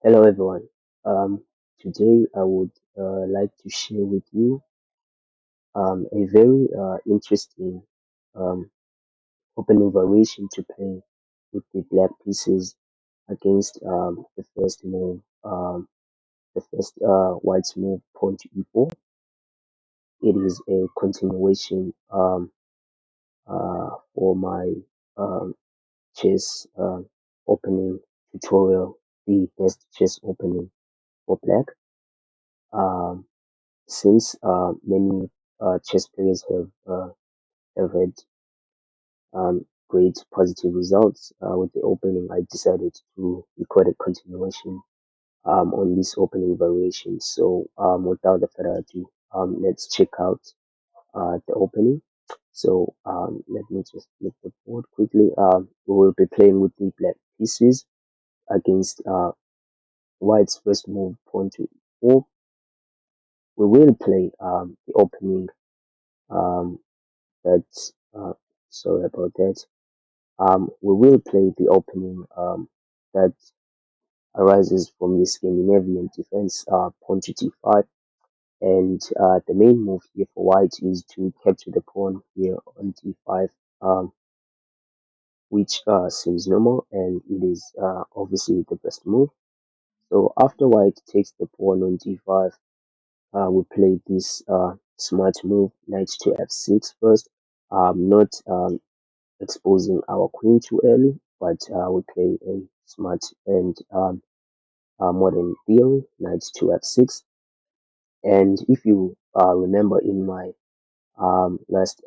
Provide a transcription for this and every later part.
Hello everyone. Today I would like to share with you a very interesting um, opening variation to play with the black pieces against the first move, the first white's move pawn to e4. It is a continuation for my um, chess opening tutorial, the best chess opening for black. Um, since many chess players have had great positive results with the opening, I decided to record a continuation on this opening variation. So without further ado, let's check out the opening. So let me just flip the board quickly. We will be playing with the black pieces against white's first move pawn to e4. We will play the opening um, that uh, sorry about that. We will play the opening that arises from the Scandinavian defense pawn to d5, and the main move here for white is to capture the pawn here on d5, which seems normal, and it is obviously the best move. So after white takes the pawn on d5, we play this smart move, knight to f6 first. Not exposing our queen too early, but we play a smart and modern theory, knight to f6. And if you remember in my last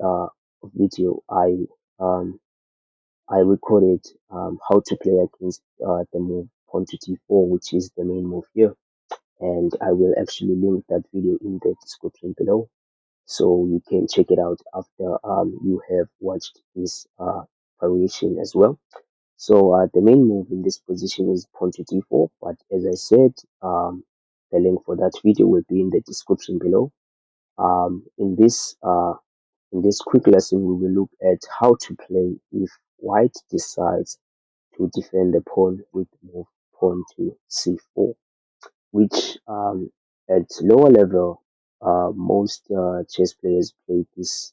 video, um, I recorded how to play against the move pawn to d4, which is the main move here. And I will actually link that video in the description below, so you can check it out after you have watched this variation as well. So the main move in this position is pawn to d4, but as I said, the link for that video will be in the description below. In this quick lesson, we will look at how to play if white decides to defend the pawn with move pawn to c4, which at lower level, most chess players play this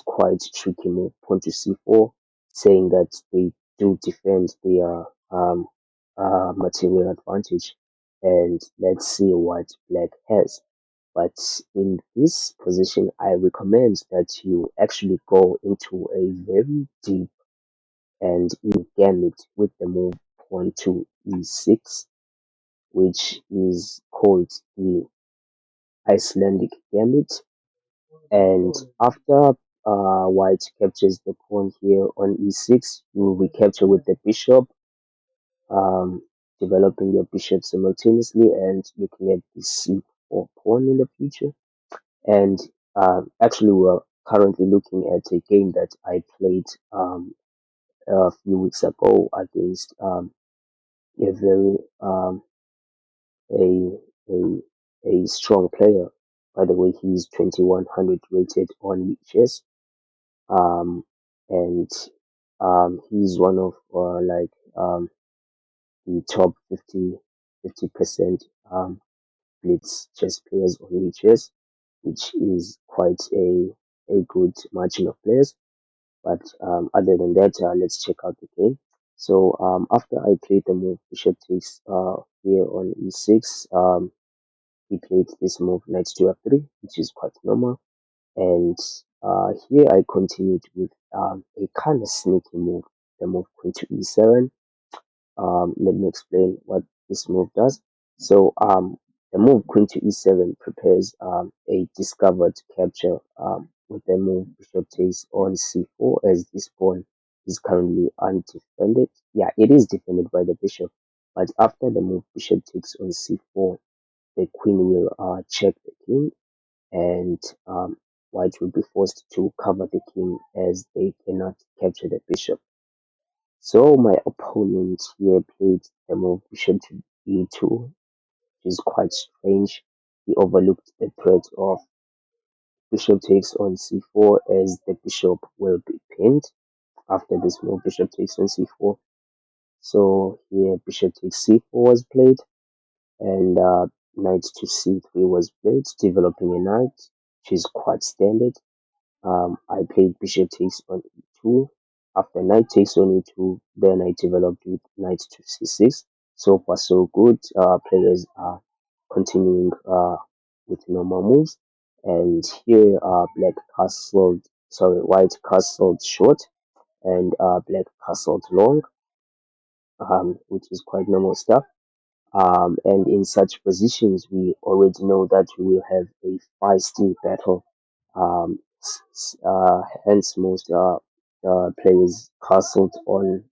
quite tricky move, pawn to c4, saying that they do defend their material advantage. And let's see what black has. But in this position, I recommend that you actually go into a very deep and gambit with the move pawn to e6, which is called the Icelandic gambit. And after white captures the pawn here on e6, you will recapture with the bishop, um, developing your bishop simultaneously and looking at the c4 pawn in the future. And actually, we're currently looking at a game that I played a few weeks ago against a very a, a a strong player. By the way, he's 2100 rated on chess. um, and he's one of the top 50% blitz chess players on chess, which is quite a good margin of players. But other than that, let's check out the game. So after I played the move bishop takes here on e6, he played this move knight to f3, which is quite normal. And here I continued with a kind of sneaky move, the move queen to e7. Let me explain what this move does. So the move queen to e7 prepares a discovered capture with the move bishop takes on c4, as this pawn is currently undefended. Yeah, it is defended by the bishop, but after the move bishop takes on c4, the queen will check the king, and white will be forced to cover the king as they cannot capture the bishop. So my opponent here played the move bishop to e2, which is quite strange. He overlooked the threat of bishop takes on c4, as the bishop will be pinned after this move bishop takes on c4. So here bishop takes c4 was played, and knight to c3 was played, developing a knight, which is quite standard. I played bishop takes on e2. After knight takes on e2, then I developed with knight to c6. So far, so good. Players are continuing with normal moves. And here, white castled short, and black castled long, which is quite normal stuff. And in such positions, we already know that we will have a feisty battle. Hence, most players castled on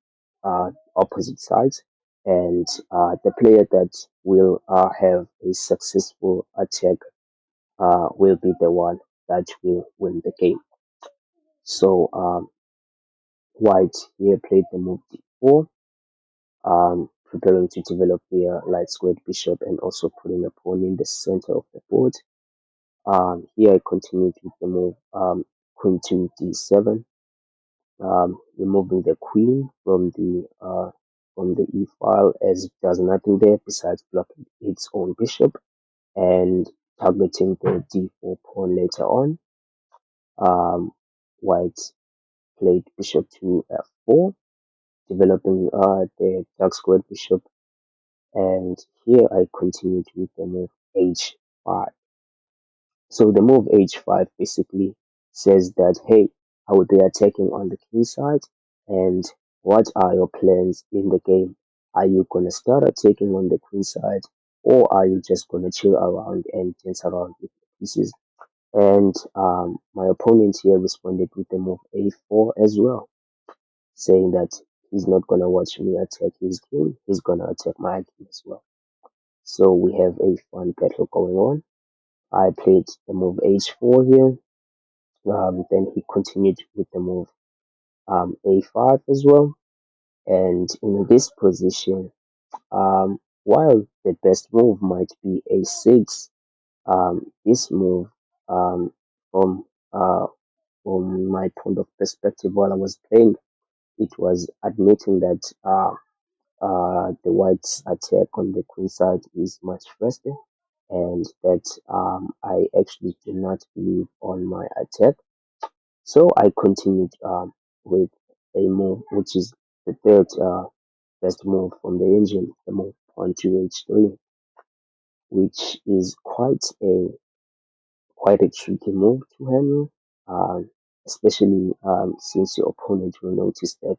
opposite sides, and the player that will have a successful attack will be the one that will win the game. So, white here played the move d4, preparing to develop their light squared bishop and also putting a pawn in the center of the board. Here I continued with the move queen to d7, removing the queen from the e file as it does nothing there besides blocking its own bishop and targeting the d4 pawn later on. Um, White played bishop to f4, developing the dark squared bishop, and here I continued with the move h5. So the move h5 basically says that, hey, I will be attacking on the king side, and what are your plans in the game? Are you gonna start attacking on the queen side, or are you just gonna chill around and dance around with the pieces? And my opponent here responded with the move a4 as well, saying that he's not gonna watch me attack his king, he's gonna attack my king as well. So we have a fun battle going on. I played the move h4 here. Then he continued with the move a5 as well. And in this position, while the best move might be a6, this move, um, from uh, from my point of perspective while I was playing, it was admitting that the white's attack on the queen side is much faster, and that I actually do not believe on my attack. So I continued with a move, which is the third best move from the engine, the move on to h3, which is quite a tricky move to handle, um, especially since your opponent will notice that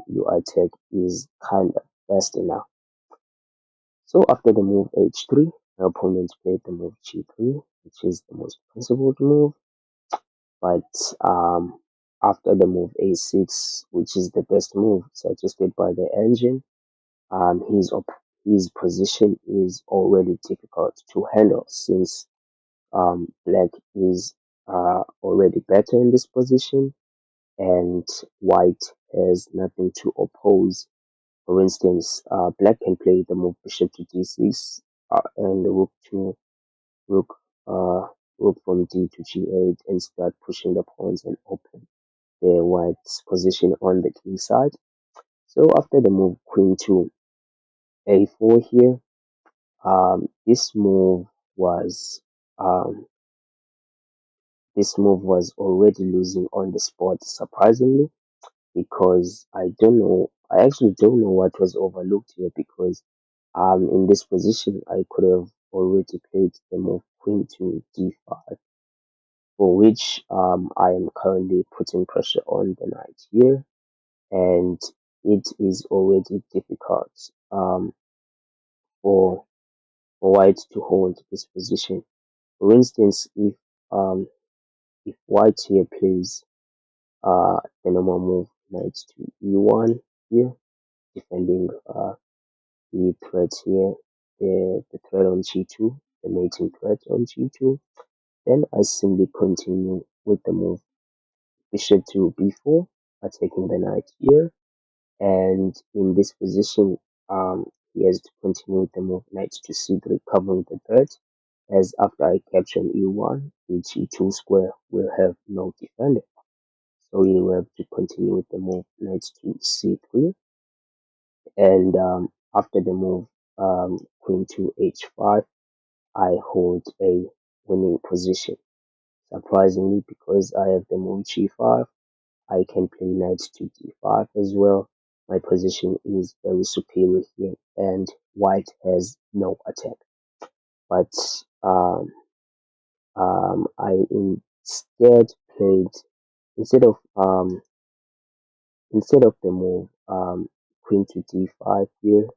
your attack is kind of fast enough. So after the move h3, my opponent played the move g3, which is the most principled move. But after the move a6, which is the best move suggested by the engine, his position is already difficult to handle since black is already better in this position and white has nothing to oppose. For instance, black can play the move bishop to d6 and rook uh, rook from d to g8 and start pushing the pawns and open the white's position on the king side. So after the move queen to a4 here, this um, was already losing on the spot, surprisingly, because I actually don't know what was overlooked here, because in this position I could have already played the move queen to d5, for which I am currently putting pressure on the knight here, and it is already difficult for white to hold this position. For instance, if white here plays the normal move knight to e1 here, defending the threat here, the threat on g2, the mating threat on g2, then I simply continue with the move bishop to b4, attacking the knight here. And in this position, he has to continue the move knight to c3, covering the threat, as after I capture an e1, the g2 square will have no defender. So you will have to continue with the move knight to c3. And after the move queen to h5, I hold a winning position. Surprisingly, because I have the move g5, I can play knight to d5 as well. My position is very superior here, and white has no attack. But I instead played instead of the move queen to d5 here.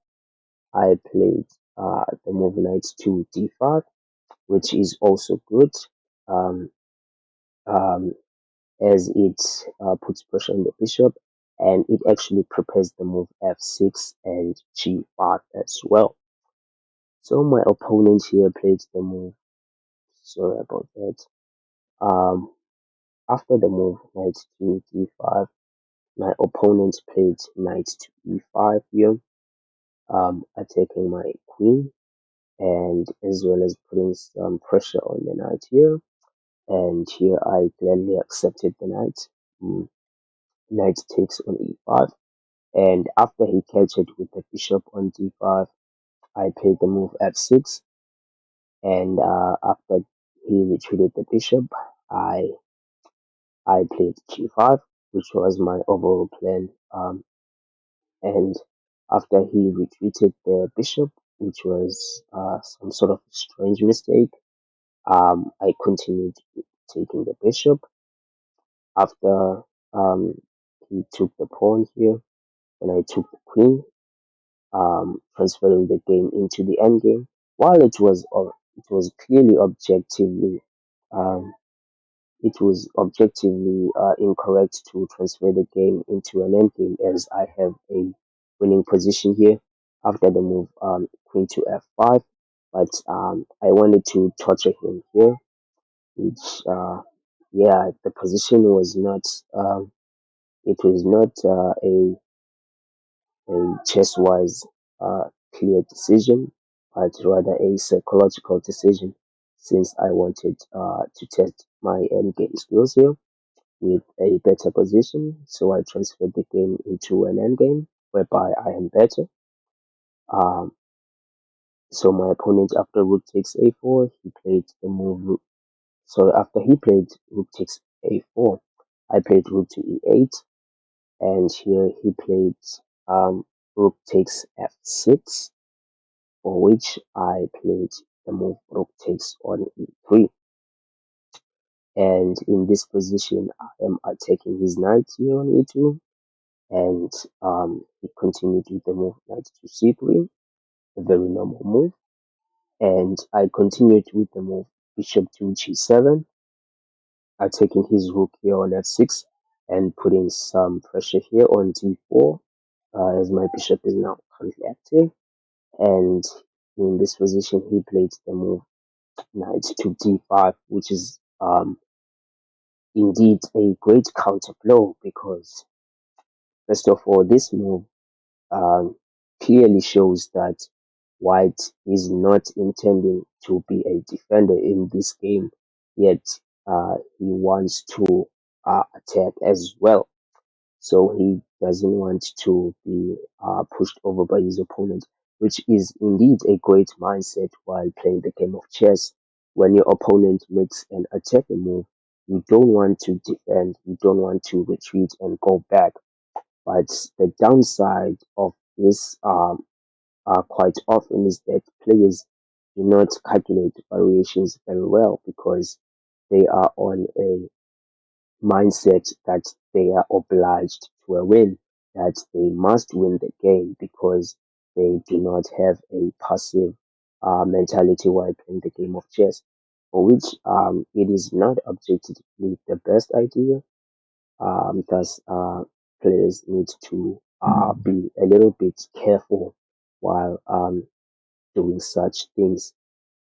I played the move knight to d5, which is also good. Um, um, as it puts pressure on the bishop, and it actually prepares the move f6 and g5 as well. So my opponent here played the move. Sorry about that. Um, After the move knight to d5, my opponent played knight to e5 here, attacking my queen, and as well as putting some pressure on the knight here. And here I gladly accepted the knight. Mm, Knight takes on e5. And after he captured with the bishop on d5, I played the move f6. And after he retreated the bishop, I I played g5, which was my overall plan. And after he retreated the bishop, which was some sort of strange mistake, I continued taking the bishop. After he took the pawn here, and I took the queen, transferring the game into the endgame. While it was clearly um, incorrect to transfer the game into an endgame, as I have a winning position here after the move queen to f5. But I wanted to torture him here, which yeah, the position was not it was not a chess-wise clear decision, but rather a psychological decision, since I wanted to test my endgame skills here with a better position. So I transferred the game into an endgame whereby I am better. Um, so my opponent, after rook takes a4, he played the move. So after he played rook takes a4, I played rook to e8, and here he played rook takes f6, for which I played the move rook takes on e3. And in this position, I am attacking his knight here on e2, and he continued with the move knight to c3, a very normal move. And I continued with the move bishop to g7, attacking his rook here on f6, and putting some pressure here on d4, as my bishop is now currently active. And in this position, he played the move knight to d5, which is indeed a great counter blow, because first of all, this move um, clearly shows that white is not intending to be a defender in this game, yet he wants to attack as well. So he doesn't want to be pushed over by his opponent, which is indeed a great mindset while playing the game of chess. When your opponent makes an attacking move, you don't want to defend, you don't want to retreat and go back. But the downside of this quite often is that players do not calculate variations very well, because they are on a mindset that they are obliged to a win, that they must win the game, because they do not have a passive mentality while playing the game of chess, for which it is not objectively the best idea. Thus, players need to be a little bit careful while doing such things.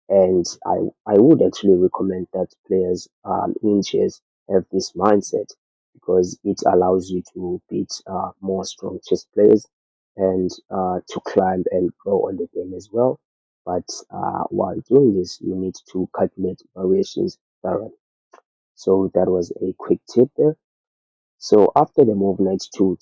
And I would actually recommend that players in chess have this mindset, because it allows you to beat more strong chess players, and to climb and grow on the game as well. But while doing this, you need to calculate variations thoroughly. So that was a quick tip there. So after the move knight to